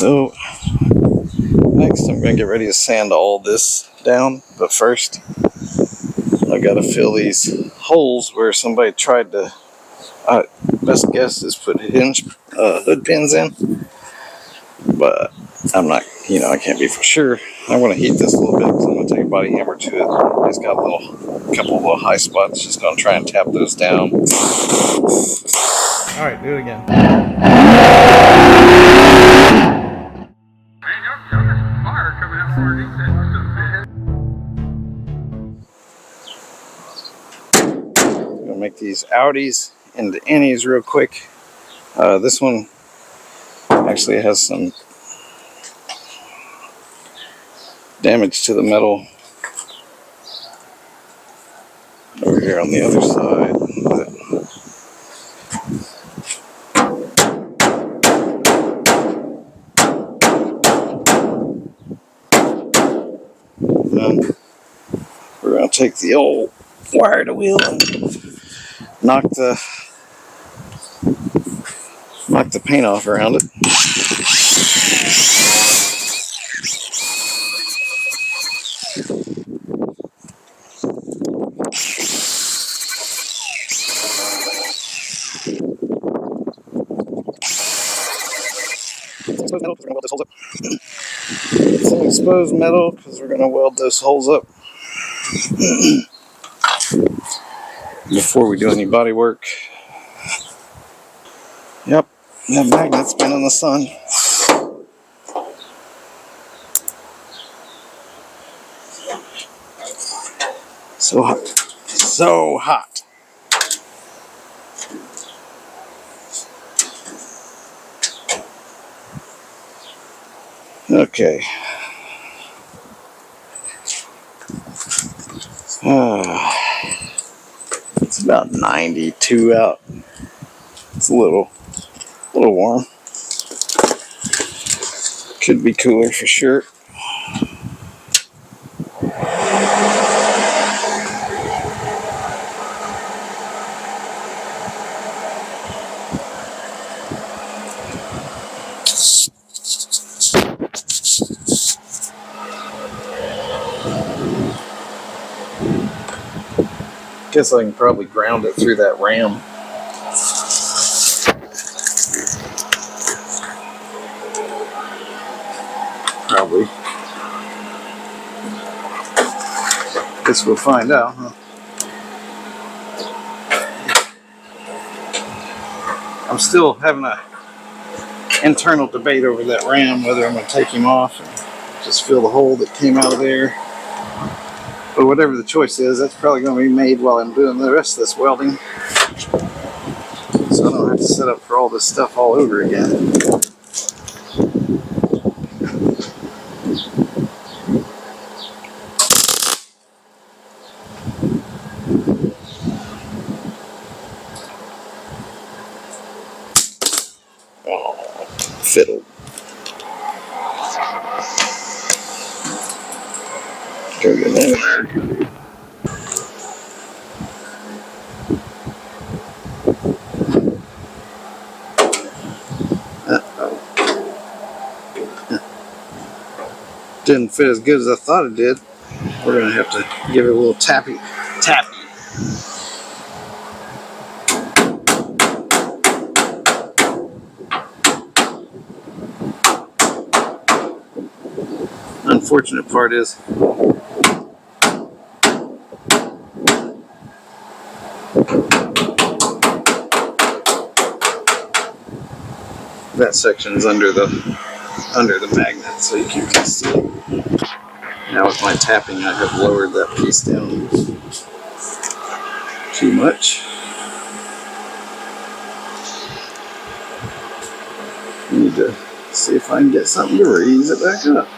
So next I'm going to get ready to sand all this down, but first I got to fill these holes where somebody tried to, best guess is put hood pins in, but I'm not, I can't be for sure. I want to heat this a little bit because I'm going to take a body hammer to it. It's got a couple of little high spots, just going to try and tap those down. Alright, do it again. I'm going to make these outies into innies real quick. This one actually has some damage to the metal over here on the other side. Then we're going to take the old wire to wheel and knock the paint off around it. Some exposed metal because we're going to weld those holes up before we do any body work. Yep, that magnet's been in the sun. So hot. So hot. Okay. It's about 92 out. It's a little warm. Could be cooler for sure. Guess I can probably ground it through that ram. Probably. Guess we'll find out, huh? I'm still having an internal debate over that ram, whether I'm going to take him off and just fill the hole that came out of there. But whatever the choice is, that's probably going to be made while I'm doing the rest of this welding. So I don't have to set up for all this stuff all over again. Oh, fiddle. Go get that. Didn't fit as good as I thought it did. We're going to have to give it a little tappy. Unfortunate part is that section is under the magnet, so you can't really see it. Now with my tapping, I have lowered that piece down too much. I need to see if I can get something to raise it back up.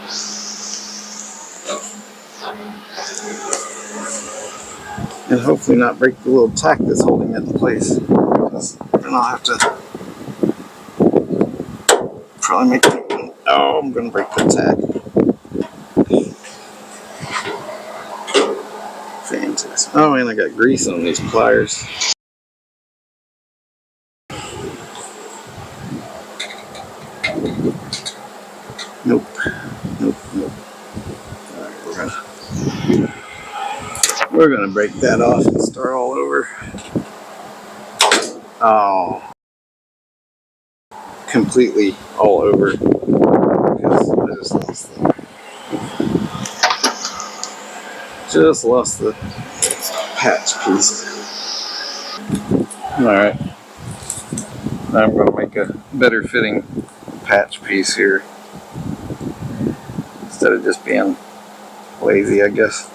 And hopefully not break the little tack that's holding it in place. Because then I'll have to probably make it. Oh, I'm going to break the tack. Fantastic. Oh, and I got grease on these pliers. We're going to break that off and start all over. Oh, completely all over. Because just lost the patch piece. Alright, now I'm going to make a better fitting patch piece here instead of just being lazy, I guess.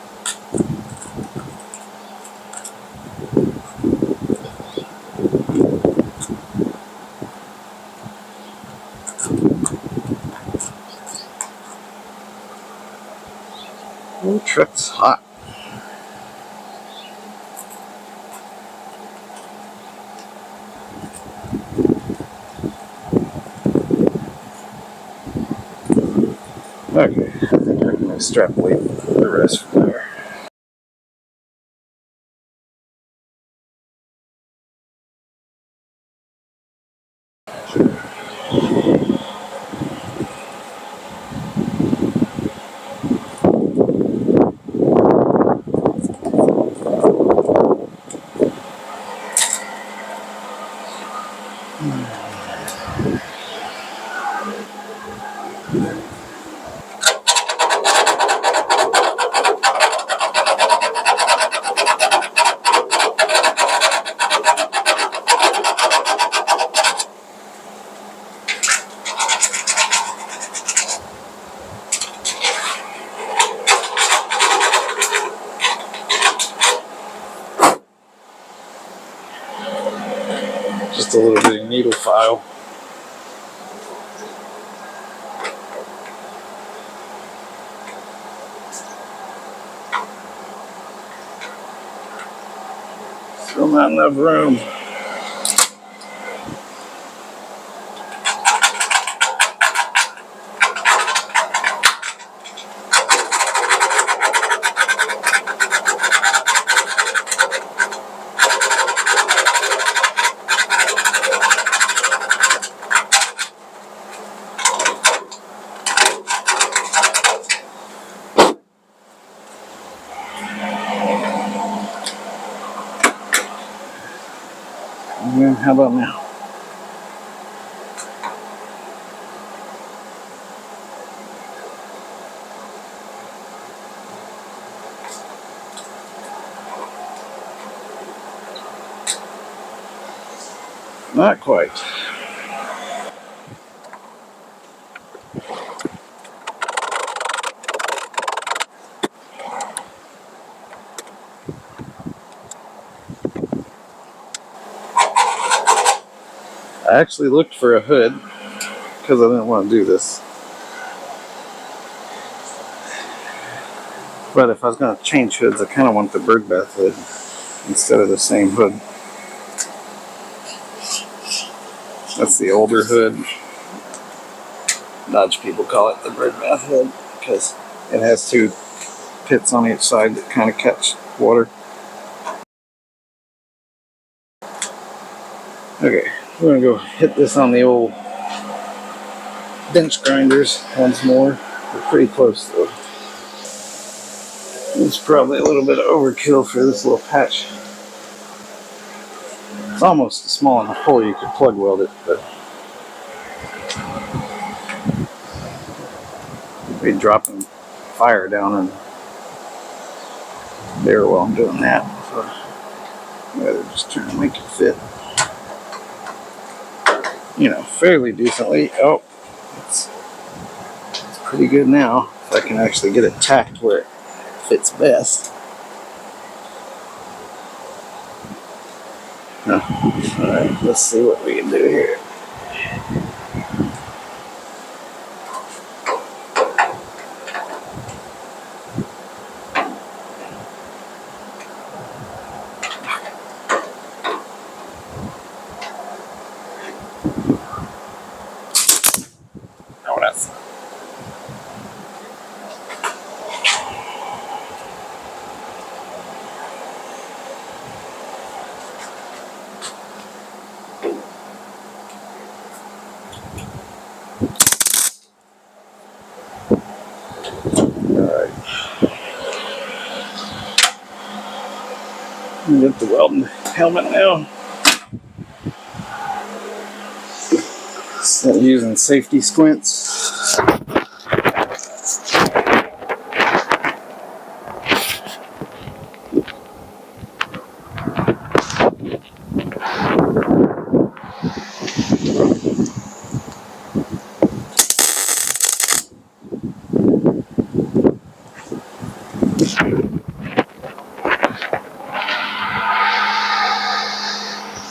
Oh, truck's hot. Okay, I think I can extrapolate the rest from there. Just a little bit of needle file. Still not enough room. Yeah, how about now? Not quite. I actually looked for a hood because I didn't want to do this. But if I was going to change hoods, I kind of want the birdbath hood instead of the same hood. That's the older hood. Dodge people call it the birdbath hood because it has two pits on each side that kind of catch water. Okay, we're going to go hit this on the old bench grinders once more. We're pretty close though. It's probably a little bit of overkill for this little patch. It's almost a small enough hole you could plug weld it, but I'll be dropping fire down in there while I'm doing that. So I'd rather just try to make it fit, you know, fairly decently. Oh, it's pretty good now. If I can actually get it tacked where it fits best. Alright, let's see what we can do here. Oh, that's Get the welding helmet now. Instead of using safety squints.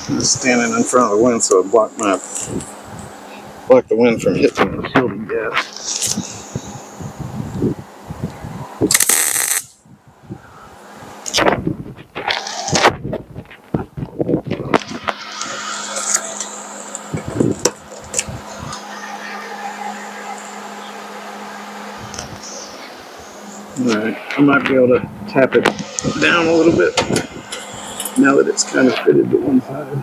I'm standing in front of the wind so it block the wind from hitting the shielding gas. Alright, I might be able to tap it down a little bit now that it's kind of fitted to one side.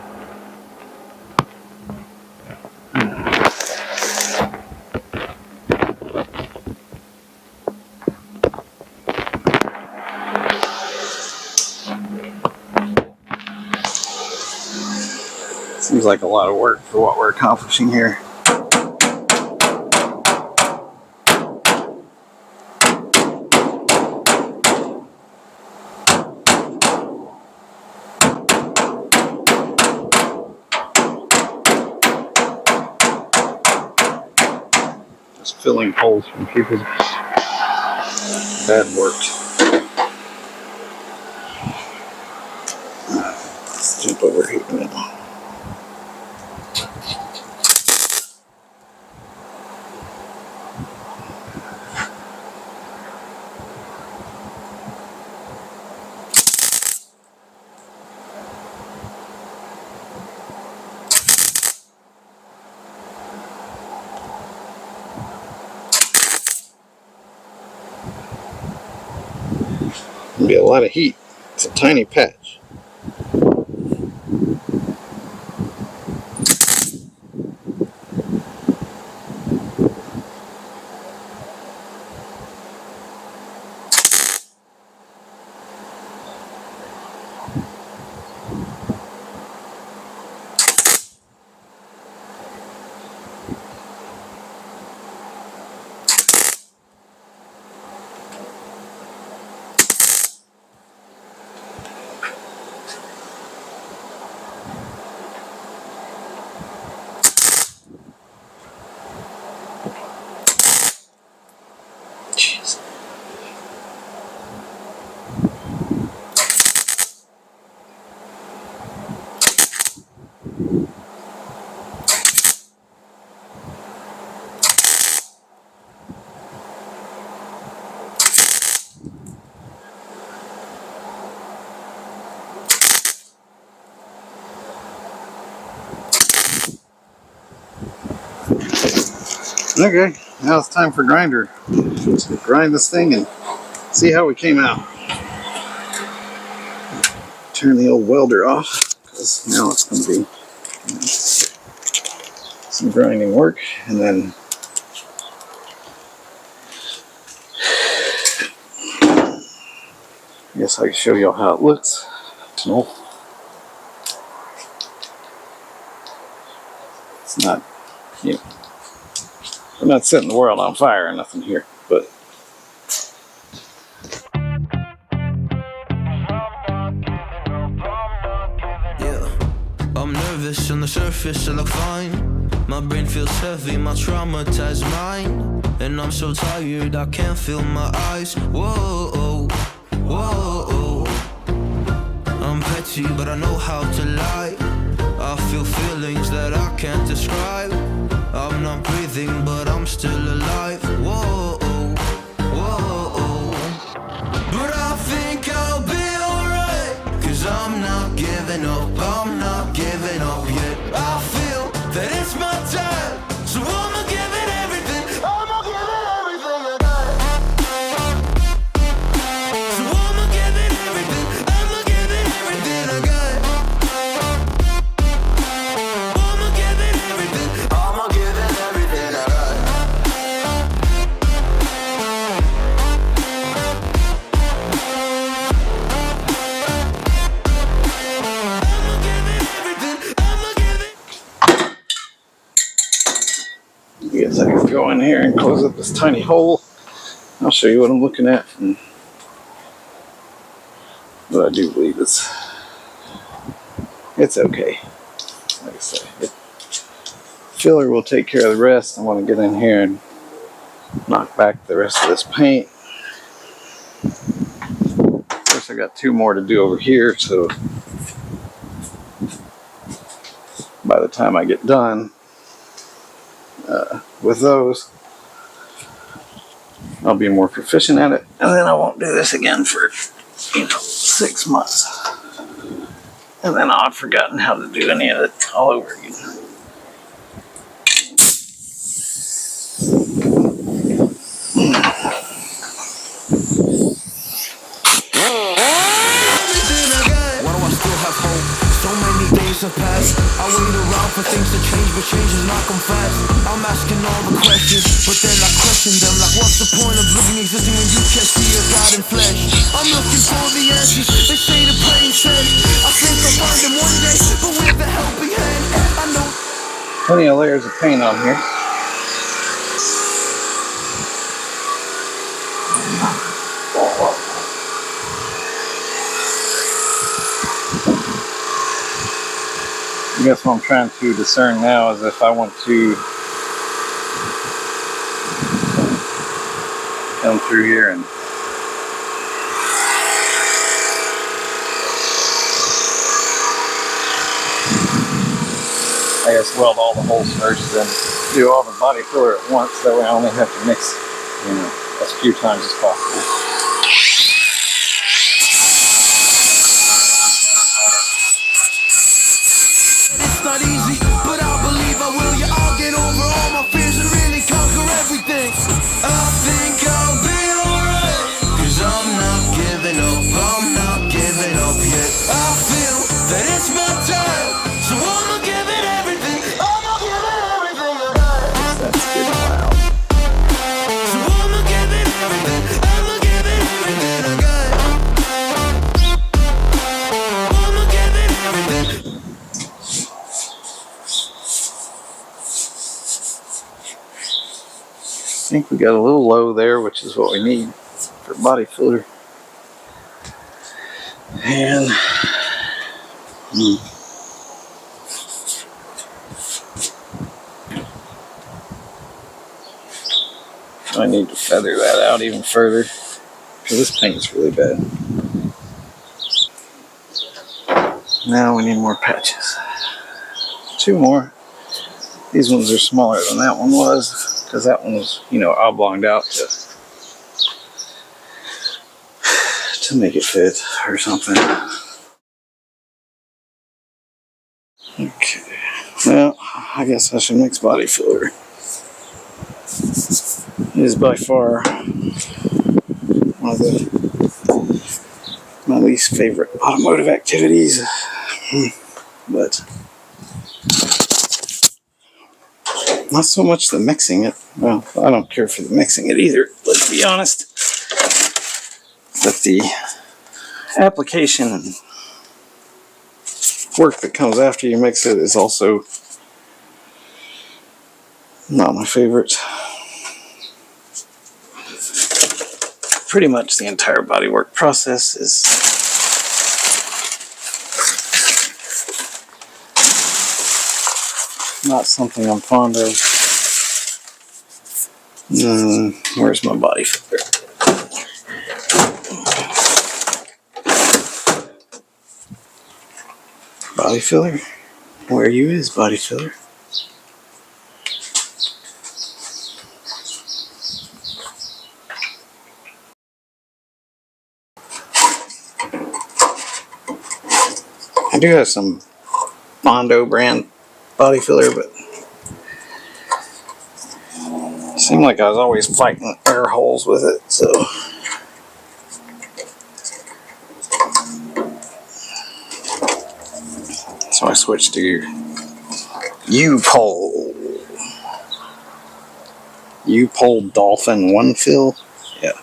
Seems like a lot of work for what we're accomplishing here. Just filling holes from people's bad work. Let's jump over here now. Gonna be a lot of heat. It's a tiny patch. Jeez. Okay, now it's time for grinder. Let's grind this thing and see how we came out. Turn the old welder off because now it's going to be some grinding work, and then I guess I can show you all how it looks. No, it's not, you know, we're not setting the world on fire or nothing here, but I'm nervous on the surface, I look fine. My brain feels heavy, my traumatized mind. And I'm so tired, I can't feel my eyes. Whoa, whoa. I'm petty, but I know how to lie. I feel feelings that I can't describe. I'm not breathing, but I'm still alive. Whoa, whoa. But I think I'll be alright, 'cause I'm not giving up, I'm not giving up yet. I feel that it's my time, so I'ma give it everything. I'ma give it everything I got. So I'ma give it everything. I'ma give it everything I got. I'ma give it everything. I'ma give it everything I got. go in here and close up this tiny hole. I'll show you what I'm looking at. And what I do believe it's okay. Like I say, filler will take care of the rest. I want to get in here and knock back the rest of this paint. Of course, I got 2 more to do over here, so by the time I get done with those, I'll be more proficient at it, and then I won't do this again for 6 months, and then I'll have forgotten how to do any of it all over again. I wait around for things to change, but change is not come fast. I'm asking all the questions, but then I question them. Like, what's the point of living, existing when you can't see a God in flesh? I'm looking for the answers, they say to pray and say. I think I'll find them one day, but with a helping hand, I know. Plenty of layers of paint on here. I guess what I'm trying to discern now is if I want to come through here and I guess weld all the holes first, then do all the body filler at once. That way I only have to mix, as few times as possible. Not easy, but I believe I will. Yeah, I'll get over all my fears and really conquer everything. I think I'll be alright, 'cause I'm not giving up yet. I feel that it's my time, so I'ma give it everything. I'ma give it everything I got. That's getting loud. So I'ma give it everything. I'ma give it everything I got. I'ma give it everything. I think we got a little low there, which is what we need for body filler. And I need to feather that out even further because this paint's really bad. Now we need more patches. 2 more. These ones are smaller than that one was, because that one was, oblonged out to make it fit or something. Okay. Well, I guess I should mix body filler. It is by far one of my least favorite automotive activities, but not so much the mixing it. Well, I don't care for the mixing it either, let's be honest. But the application and work that comes after you mix it is also not my favorite. Pretty much the entire bodywork process is not something I'm fond of. Where's my body filler? Body filler? Where you is body filler? I do have some Bondo brand body filler, but it seemed like I was always fighting air holes with it, so I switched to U-Pole Dolphin 1 fill. Yeah.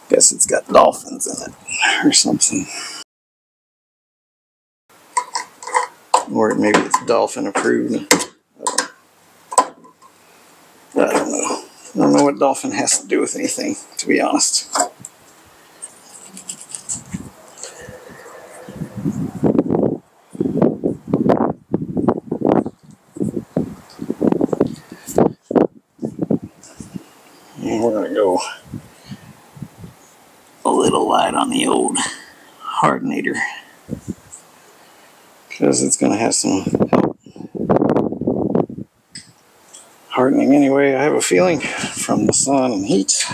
Guess it's got dolphins in it or something. or maybe it's dolphin approved. I don't know. I don't know what dolphin has to do with anything, to be honest. And we're gonna go a little light on the old hardenator because it's gonna have some help hardening anyway. I have a feeling from the sun and heat.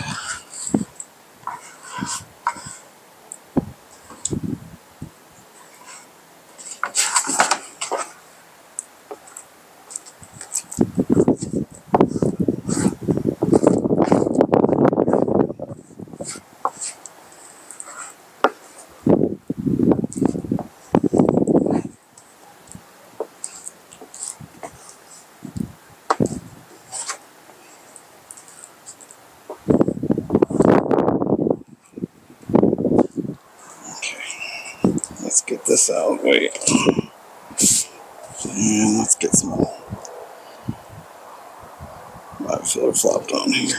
Let's get this out of the way. And let's get some live filler flopped on here.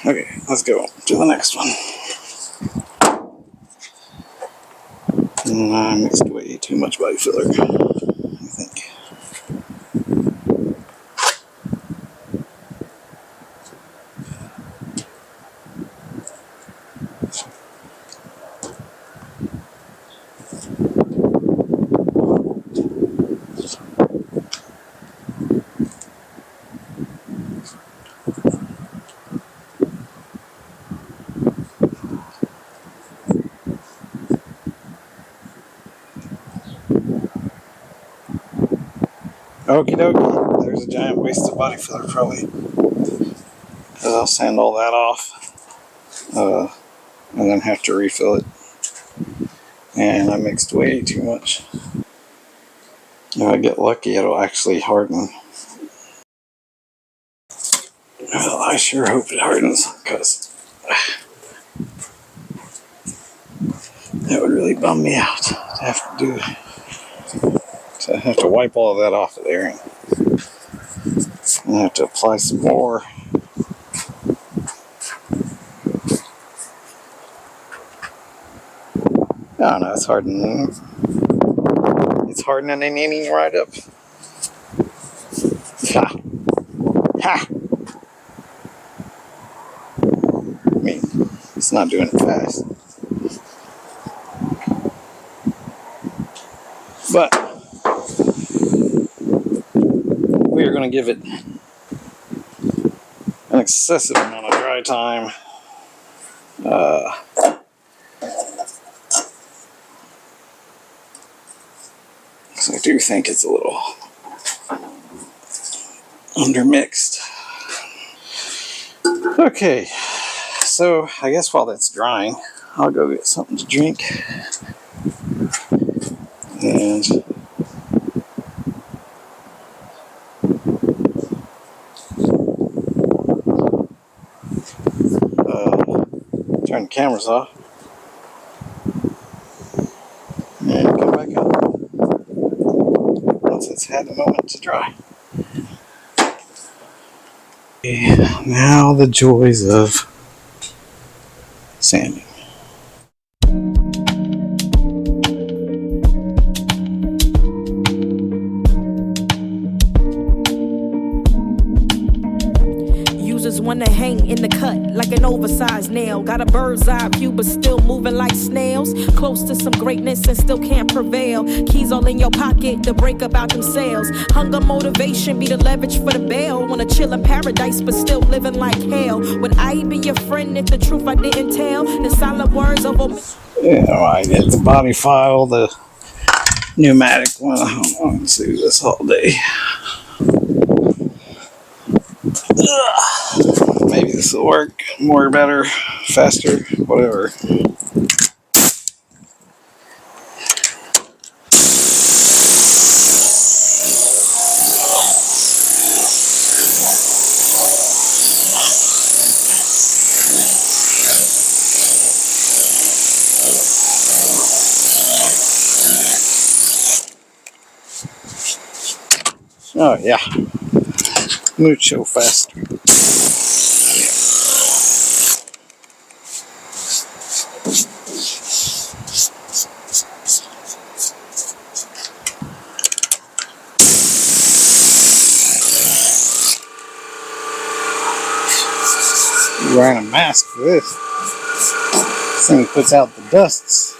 Okay, let's go to the next one. And I mixed way too much body filler, I think. Okie dokie, there's a giant waste of body filler probably. Because I'll sand all that off and then have to refill it. And I mixed way too much. If I get lucky, it'll actually harden. Well, I sure hope it hardens, because that would really bum me out to have to do. So I have to wipe all of that off of there, and I have to apply some more. I don't know, it's hardening. It's hardening right up. Ha! Ha! I mean, it's not doing it fast. But we are going to give it an excessive amount of dry time. So I do think it's a little undermixed. Okay, so I guess while that's drying, I'll go get something to drink. And turn the cameras off and come back up once it's had a moment to dry. And now the joys of sanding. Wanna hang in the cut like an oversized nail. Got a bird's eye view but still moving like snails. Close to some greatness and still can't prevail. Keys all in your pocket to break about them sales. Hunger motivation be the leverage for the bail. Wanna chill in paradise but still living like hell. Would I be your friend if the truth I didn't tell? The silent words of I get the body file, the pneumatic one. I want to do this all day. Maybe this will work more, better, faster, whatever. Oh yeah, mucho faster. You're wearing a mask for this. This thing puts out the dusts.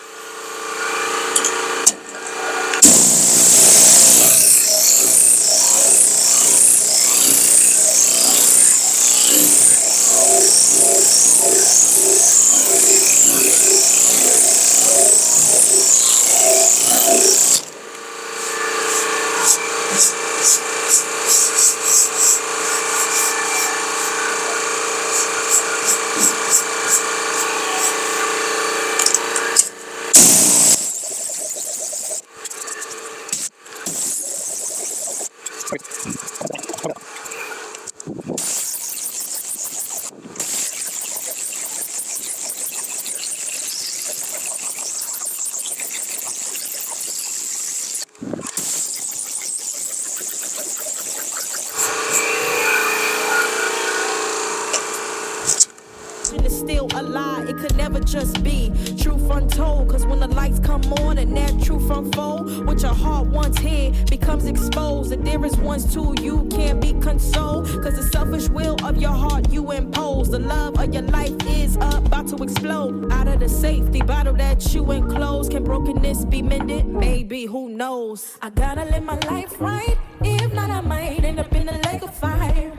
Is still a lie, it could never just be truth untold. Cause when the lights come on and that truth unfold, what your heart once hid becomes exposed. The dearest ones too, you can't be consoled. Cause the selfish will of your heart you impose. The love of your life is about to explode. Out of the safety bottle that you enclose, can brokenness be mended? Maybe, who knows? I gotta live my life right, if not I might end up in a lake of fire.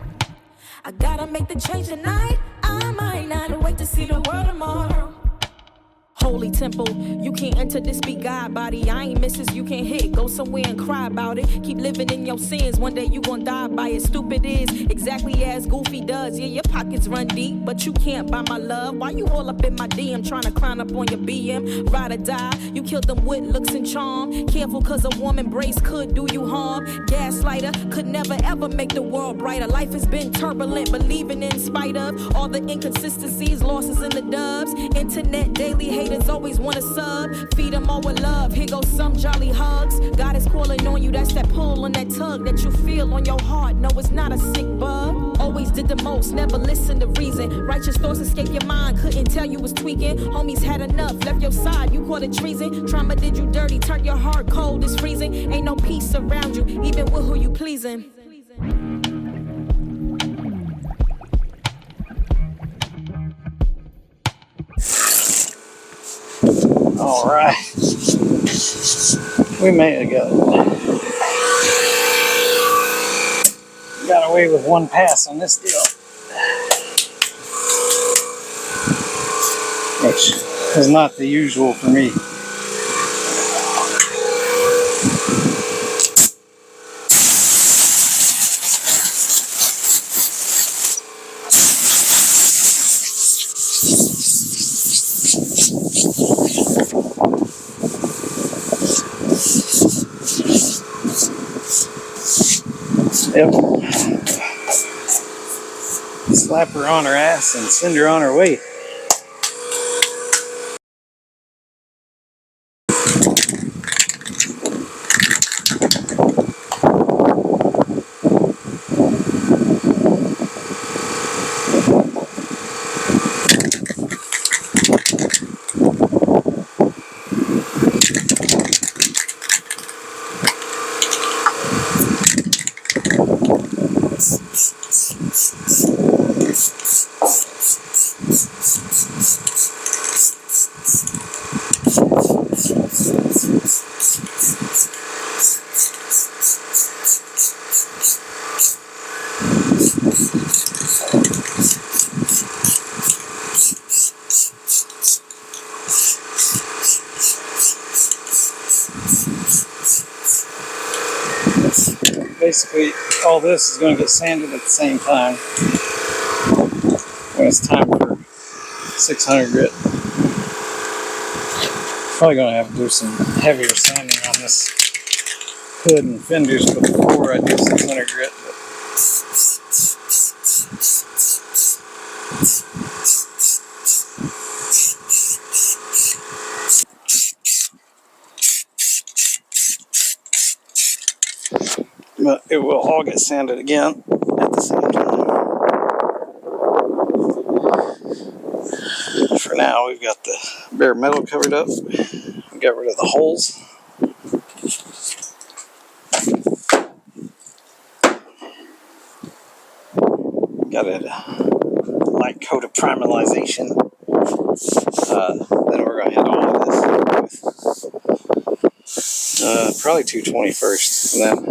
I gotta make the change tonight, I might not wait to see the world tomorrow. Holy temple, you can't enter this be God body. I ain't misses you can't hit, go somewhere and cry about it. Keep living in your sins, one day you gon' die by it. Stupid is exactly as Goofy does. Yeah, your pockets run deep, but you can't buy my love. Why you all up in my DM, trying to climb up on your BM? Ride or die, you killed them with looks and charm. Careful cause a warm embrace could do you harm. Gaslighter could never ever make the world brighter. Life has been turbulent, believing in spite of all the inconsistencies, losses in the dubs. Internet daily haters always want to sub, feed them all with love, here goes some jolly hugs. God is calling on you, that's that pull on that tug that you feel on your heart. No, it's not a sick bug. Always did the most, never listened to reason. Righteous thoughts escape your mind, couldn't tell you was tweaking. Homies had enough, left your side, you called it treason. Trauma did you dirty, turned your heart cold, it's freezing. Ain't no peace around you, even with who you pleasing. Alright. We may have got away with one pass on this deal, which is not the usual for me. Yep. Slap her on her ass and send her on her way. basically all this is going to get sanded at the same time when it's time for 600 grit. Probably going to have to do some heavier sanding on this hood and fenders before I do 600 grit. But it will all get sanded again at the same time. For now, we've got the bare metal covered up. We got rid of the holes. Got a light coat of primalization. Then we're going to hit all of this with probably 220 first, and then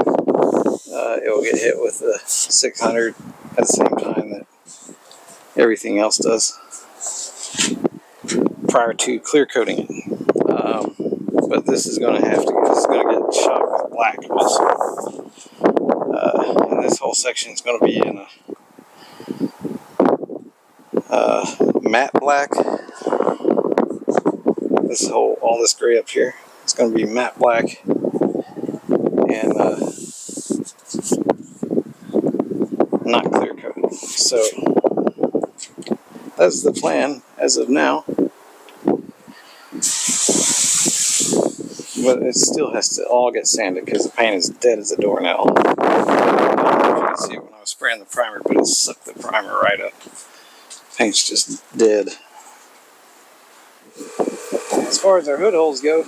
it will get hit with the 600 at the same time that everything else does prior to clear coating it. But this is going to get shot with black also. And this whole section is going to be in a matte black. All this gray up here is going to be matte black, and not clear coated. So that's the plan as of now. But it still has to all get sanded because the paint is dead as a doornail. I don't know if you can see it when I was spraying the primer, but it sucked the primer right up. Paint's just dead. As far as our hood holes go,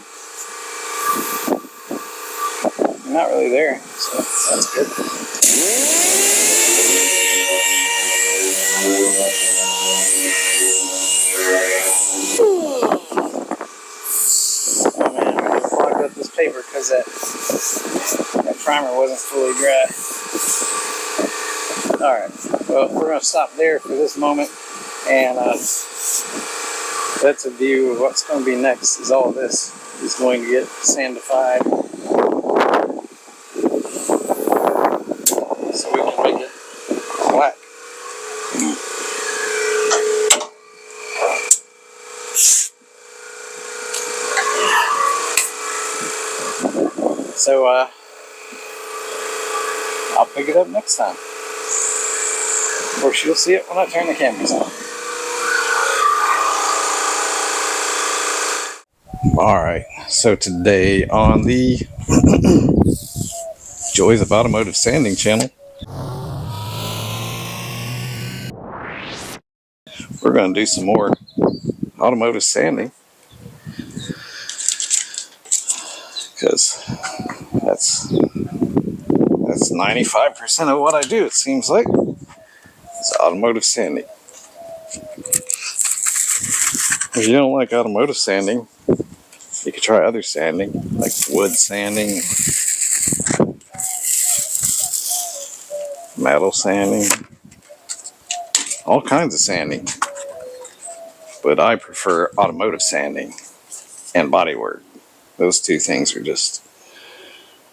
they're not really there, so that's good. Oh man, I clogged up this paper because that primer wasn't fully dry. Alright, well, we're going to stop there for this moment, and that's a view of what's going to be next. Is all this is going to get sandified, so we can make it black. So I'll pick it up next time. Of course, you'll see it when I turn the cameras on. Alright, so today on the Joys of Automotive Sanding channel, we're going to do some more automotive sanding, because that's 95% of what I do, it seems like. It's automotive sanding. If you don't like automotive sanding, you could try other sanding, like wood sanding, metal sanding, all kinds of sanding. But I prefer automotive sanding and bodywork. Those two things are just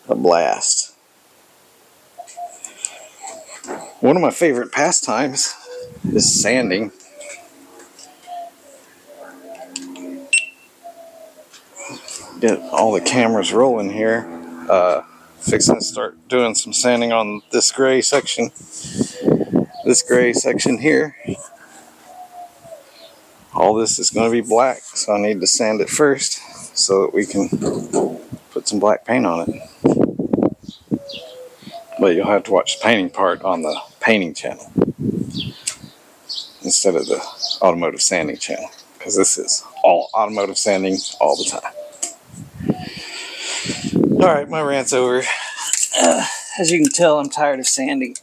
a blast. One of my favorite pastimes is sanding. Get all the cameras rolling here. Fixing to start doing some sanding on this gray section. This gray section here. All this is going to be black, so I need to sand it first so that we can put some black paint on it. But you'll have to watch the painting part on the painting channel instead of the automotive sanding channel, because this is all automotive sanding all the time. Alright, my rant's over. As you can tell, I'm tired of sanding.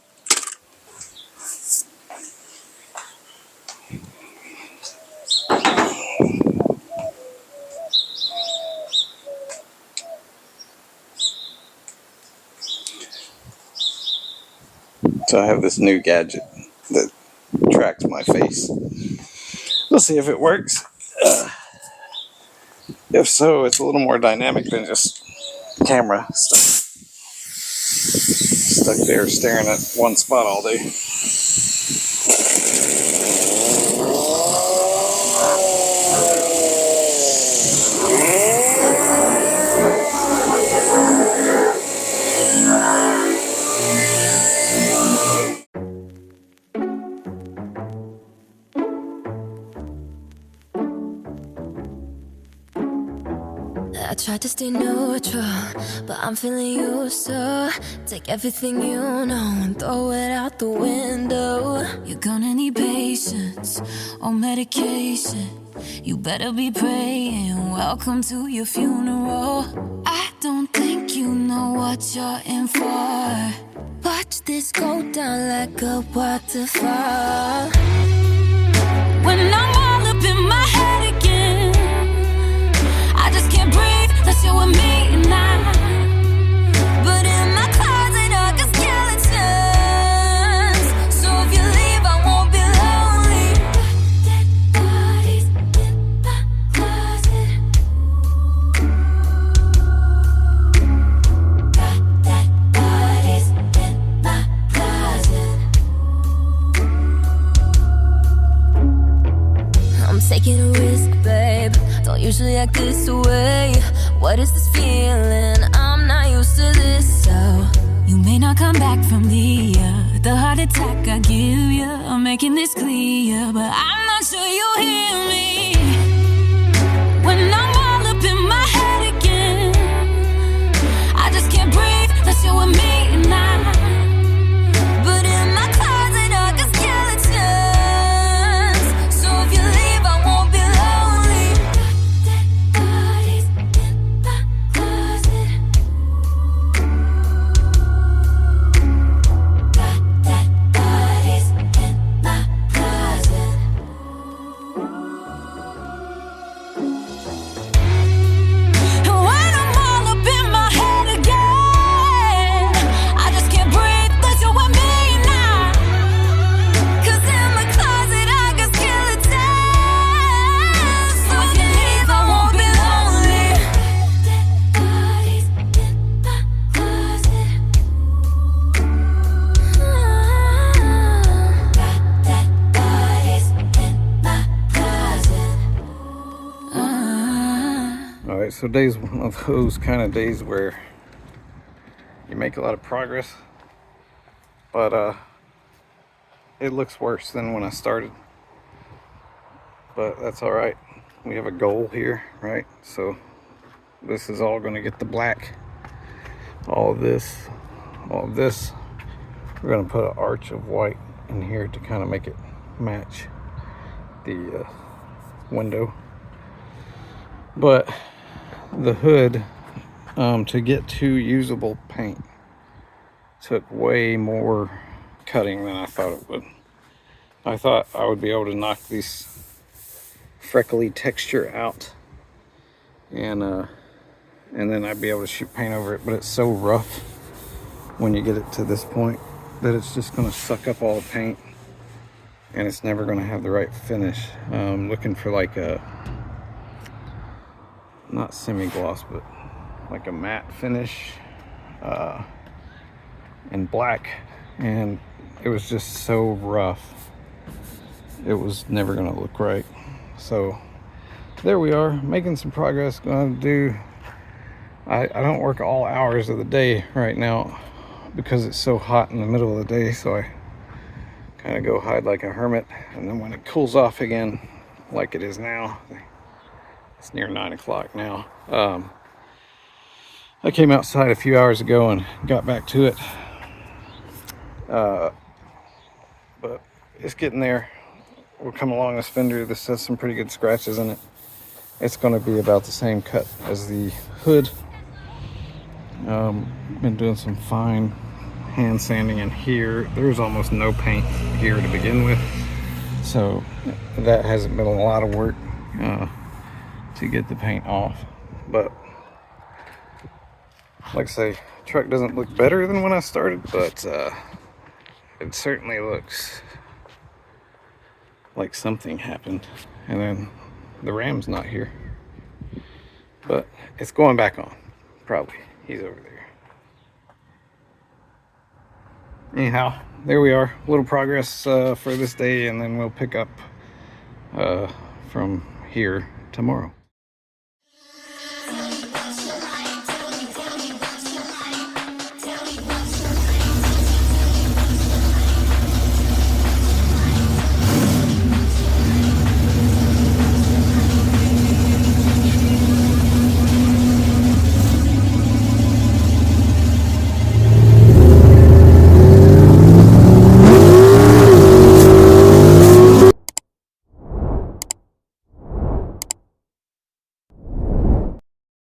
So I have this new gadget that tracks my face. We'll see if it works. If so, it's a little more dynamic than just camera stuff stuck there staring at one spot all day. I tried to stay neutral, but I'm feeling you, so take everything you know and throw it out the window. You're gonna need patience or medication. You better be praying, welcome to your funeral. I don't think you know what you're in for. Watch this go down like a waterfall. When I'm all up in my head again, I just can't breathe unless you're with me now. But in my closet I got skeletons, so if you leave I won't be lonely. Dead bodies in my closet. Got dead bodies in my closet. I'm taking a risk, babe. Don't usually act this way. What is this feeling? I'm not used to this, so you may not come back from the heart attack I give you. I'm making this clear, but I'm not sure you hear me. When I'm all up in my head again, I just can't breathe unless you're with me now. But in my closet I got skeletons, so if you leave I won't be lonely. Dead bodies in my closet. Got dead bodies in my closet. And when I'm all up in my head again, I just can't breathe unless you're with me now. 'Cause in my closet I got skeletons, so if you leave I won't be lonely. Dead bodies in my closet. Got dead bodies in my closet. Alright, so today's one of those kind of days where you make a lot of progress, but it looks worse than when I started. But that's alright. We have a goal here, right? So this is all going to get the black. All of this. We're going to put an arch of white in here to kind of make it match the window. But the hood, to get to usable paint, took way more cutting than I thought it would. I thought I would be able to knock this freckly texture out, and then I'd be able to shoot paint over it. But it's so rough when you get it to this point that it's just going to suck up all the paint, and it's never going to have the right finish. I'm looking for like a, not semi-gloss, but like a matte finish in black, and it was just so rough it was never gonna look right. So there we are, making some progress. Gonna do, I don't work all hours of the day right now because it's so hot in the middle of the day, so I kind of go hide like a hermit, and then when it cools off again like it is now, it's near 9 o'clock now, I came outside a few hours ago and got back to it, but it's getting there. We'll come along this fender. This has some pretty good scratches in it. It's going to be about the same cut as the hood. Been doing some fine hand sanding in here. There's almost no paint here to begin with, so that hasn't been a lot of work to get the paint off. But like I say, truck doesn't look better than when I started, but it certainly looks like something happened. And then the Ram's not here, but it's going back on, probably. He's over there. anyhow, there we are. A little progress for this day, and then we'll pick up from here tomorrow.